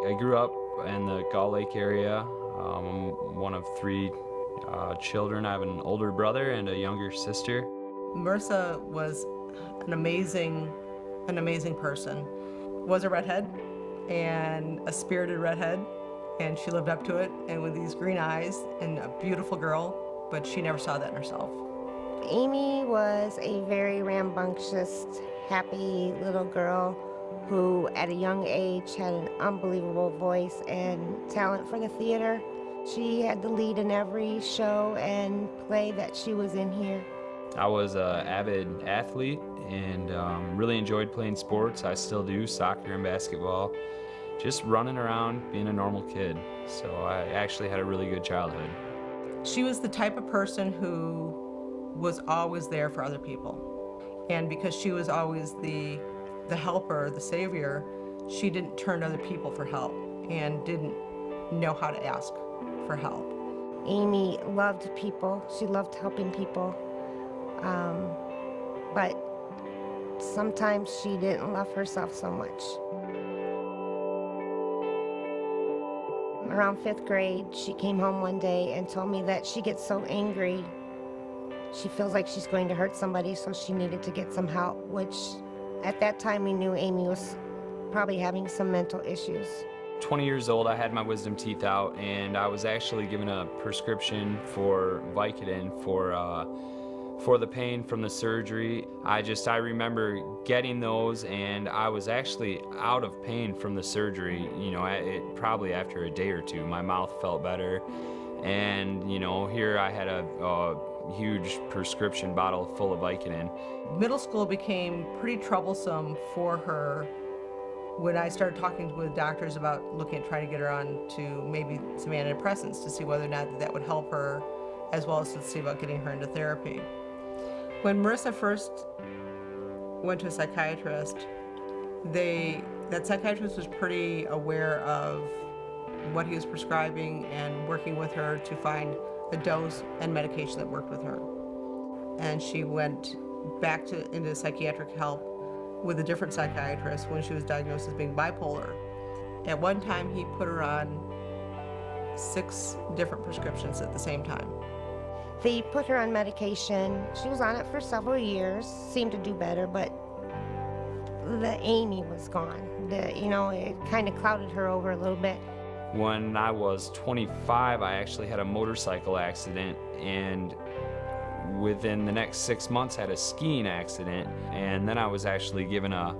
I grew up in the Gull Lake area. I'm one of three children. I have an older brother and a younger sister. Marissa was an amazing person. Was a redhead and a spirited redhead, and she lived up to it, and with these green eyes and a beautiful girl, but she never saw that in herself. Amy was a very rambunctious, happy little girl who at a young age had an unbelievable voice and talent for the theater. She had the lead in every show and play that she was in here. I was an avid athlete and really enjoyed playing sports. I still do, soccer and basketball. Just running around, being a normal kid. So I actually had a really good childhood. She was the type of person who was always there for other people. And because she was always the helper, the savior, she didn't turn to other people for help and didn't know how to ask for help. Amy loved people. She loved helping people. But sometimes she didn't love herself so much. Around 5th grade, she came home one day and told me that she gets so angry. She feels like she's going to hurt somebody, so she needed to get some help, which at that time we knew Amy was probably having some mental issues. 20 years old, I had my wisdom teeth out, and I was actually given a prescription for Vicodin for the pain from the surgery. I remember getting those, and I was actually out of pain from the surgery. You know, probably after a day or two, my mouth felt better, and you know, here I had a huge prescription bottle full of Vicodin. Middle school became pretty troublesome for her when I started talking with doctors about looking at trying to get her on to maybe some antidepressants to see whether or not that would help her, as well as to see about getting her into therapy. When Marissa first went to a psychiatrist, that psychiatrist was pretty aware of what he was prescribing and working with her to find a dose and medication that worked with her. And she went back into psychiatric help with a different psychiatrist when she was diagnosed as being bipolar. At one time, he put her on 6 different prescriptions at the same time. They put her on medication. She was on it for several years, seemed to do better, but the Amy was gone. It kind of clouded her over a little bit. When I was 25, I actually had a motorcycle accident, and within the next 6 months had a skiing accident, and then I was actually given a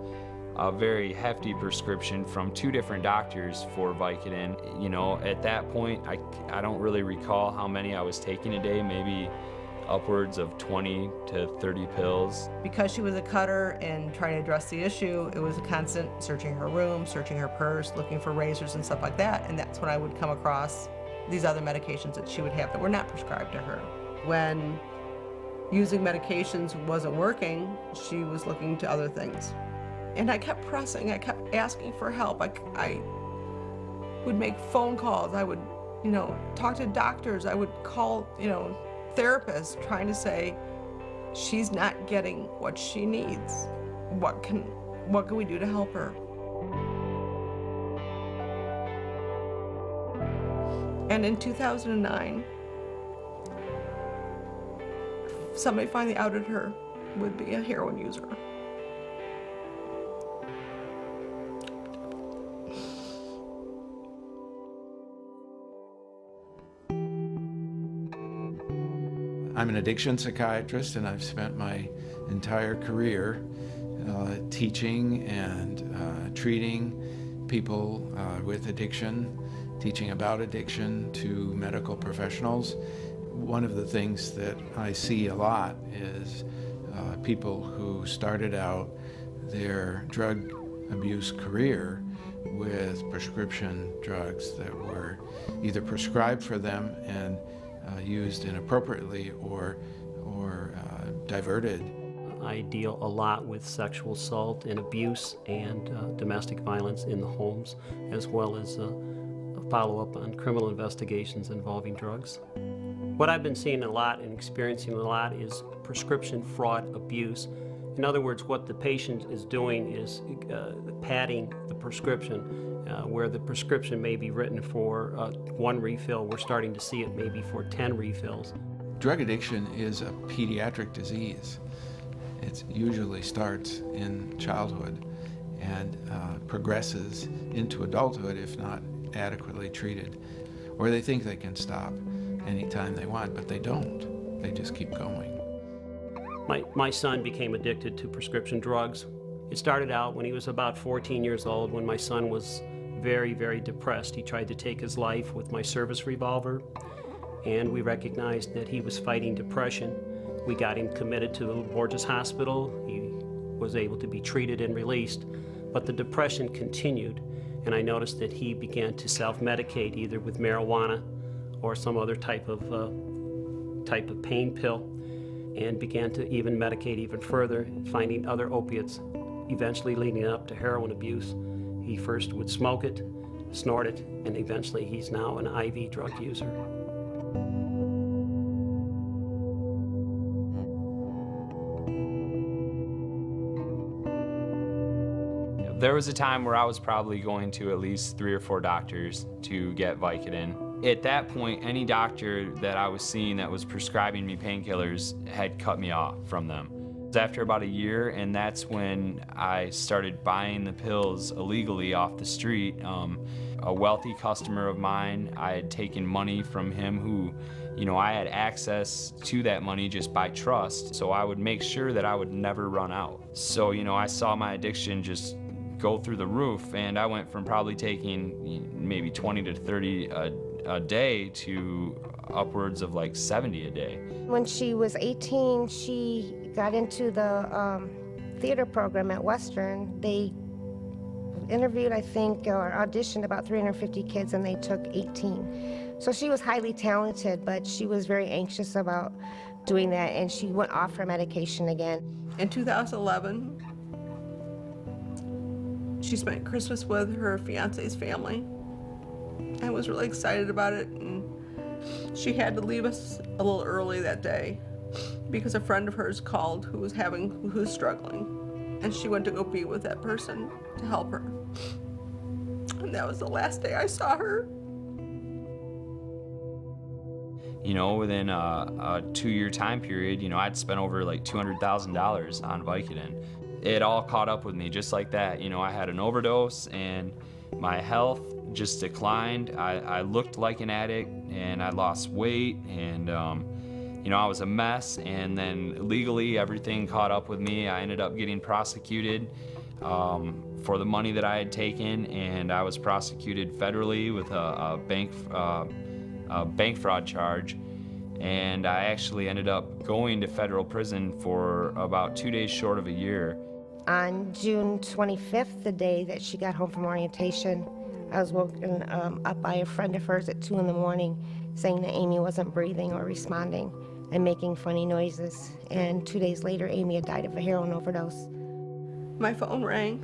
very hefty prescription from 2 different doctors for Vicodin. You know, at that point, I don't really recall how many I was taking a day, maybe upwards of 20 to 30 pills. Because she was a cutter and trying to address the issue, it was a constant searching her room, searching her purse, looking for razors and stuff like that, and that's when I would come across these other medications that she would have that were not prescribed to her. When using medications wasn't working, she was looking to other things. And I kept pressing, I kept asking for help. I would make phone calls, I would, talk to doctors, I would call, therapists trying to say, she's not getting what she needs. What can we do to help her? And in 2009, somebody finally outed her with being a heroin user. I'm an addiction psychiatrist, and I've spent my entire career teaching and treating people with addiction, teaching about addiction to medical professionals. One of the things that I see a lot is people who started out their drug abuse career with prescription drugs that were either prescribed for them and used inappropriately or diverted. I deal a lot with sexual assault and abuse and domestic violence in the homes, as well as a follow-up on criminal investigations involving drugs. What I've been seeing a lot and experiencing a lot is prescription fraud abuse. In other words, what the patient is doing is padding the prescription Where the prescription may be written for 1 refill, we're starting to see it maybe for 10 refills. Drug addiction is a pediatric disease. It usually starts in childhood and progresses into adulthood if not adequately treated. Or they think they can stop anytime they want, but they don't. They just keep going. My son became addicted to prescription drugs. It started out when he was about 14 years old, when my son was very, very depressed. He tried to take his life with my service revolver, and we recognized that he was fighting depression. We got him committed to the Borges Hospital. He was able to be treated and released, but the depression continued, and I noticed that he began to self-medicate either with marijuana or some other type of pain pill, and began to even medicate even further, finding other opiates, eventually leading up to heroin abuse. He first would smoke it, snort it, and eventually he's now an IV drug user. There was a time where I was probably going to at least 3 or 4 doctors to get Vicodin. At that point, any doctor that I was seeing that was prescribing me painkillers had cut me off from them. It was after about a year, and that's when I started buying the pills illegally off the street. A wealthy customer of mine, I had taken money from him who, I had access to that money just by trust, so I would make sure that I would never run out. So, I saw my addiction just go through the roof, and I went from probably taking maybe 20 to 30 a day to upwards of like 70 a day. When she was 18, she got into the theater program at Western. They interviewed, I think, or auditioned about 350 kids, and they took 18. So she was highly talented, but she was very anxious about doing that, and she went off her medication again. In 2011, she spent Christmas with her fiance's family. I was really excited about it, and she had to leave us a little early that day because a friend of hers called who was struggling, and she went to go be with that person to help her. And that was the last day I saw her. Within a 2-year time period, I'd spent over like $200,000 on Vicodin. It all caught up with me just like that. I had an overdose, and my health just declined. I looked like an addict, and I lost weight, and I was a mess. And then legally everything caught up with me. I ended up getting prosecuted for the money that I had taken, and I was prosecuted federally with a bank fraud charge. And I actually ended up going to federal prison for about 2 days short of a year. On June 25th, the day that she got home from orientation, I was woken up by a friend of hers at 2 in the morning saying that Amy wasn't breathing or responding and making funny noises. And 2 days later, Amy had died of a heroin overdose. My phone rang,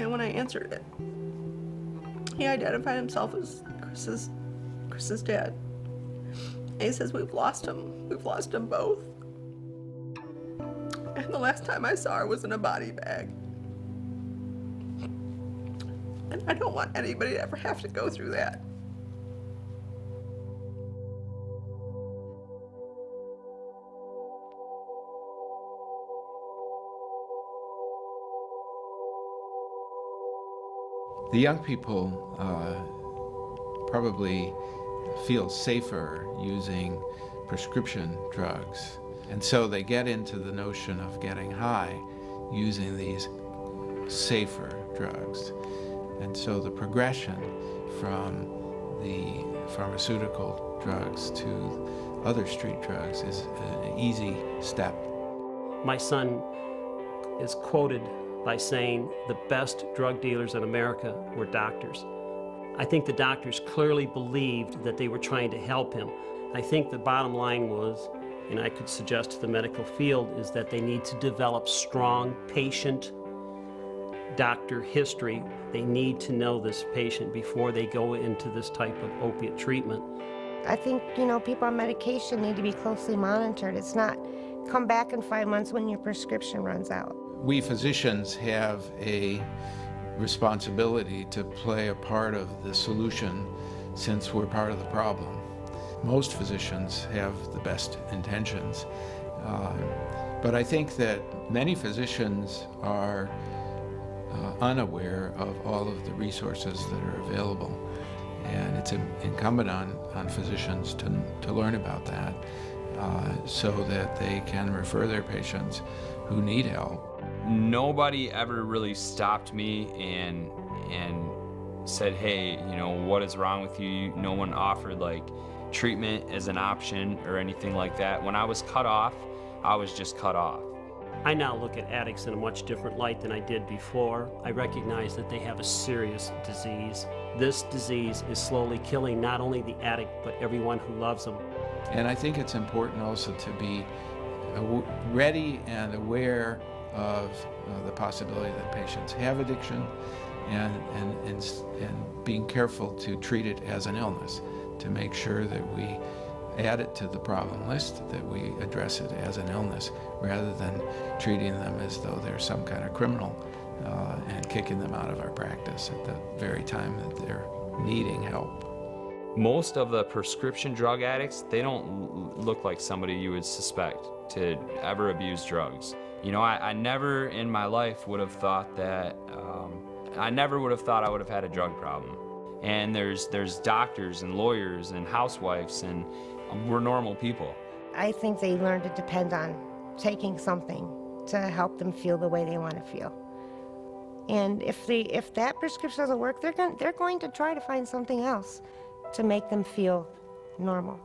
and when I answered it, he identified himself as Chris's dad. And he says, we've lost him both. And the last time I saw her was in a body bag. And I don't want anybody to ever have to go through that. The young people probably feel safer using prescription drugs, and so they get into the notion of getting high using these safer drugs. And so the progression from the pharmaceutical drugs to other street drugs is an easy step. My son is quoted by saying the best drug dealers in America were doctors. I think the doctors clearly believed that they were trying to help him. I think the bottom line was, and I could suggest to the medical field, is that they need to develop strong patient doctor history. They need to know this patient before they go into this type of opiate treatment. I think, people on medication need to be closely monitored. It's not come back in 5 months when your prescription runs out. We physicians have a responsibility to play a part of the solution since we're part of the problem. Most physicians have the best intentions, but I think that many physicians are unaware of all of the resources that are available. And it's incumbent on physicians to learn about that so that they can refer their patients who need help. Nobody ever really stopped me and said, hey, you know, what is wrong with you? No one offered like treatment as an option or anything like that. When I was cut off, I was just cut off. I now look at addicts in a much different light than I did before. I recognize that they have a serious disease. This disease is slowly killing not only the addict, but everyone who loves them. And I think it's important also to be ready and aware of the possibility that patients have addiction and being careful to treat it as an illness, to make sure that we add it to the problem list, that we address it as an illness, rather than treating them as though they're some kind of criminal and kicking them out of our practice at the very time that they're needing help. Most of the prescription drug addicts, they don't look like somebody you would suspect to ever abuse drugs. You know, I never in my life would have thought that, I never would have thought I would have had a drug problem. And there's doctors and lawyers and housewives, and we're normal people. I think they learn to depend on taking something to help them feel the way they want to feel. And if that prescription doesn't work, they're going to try to find something else to make them feel normal.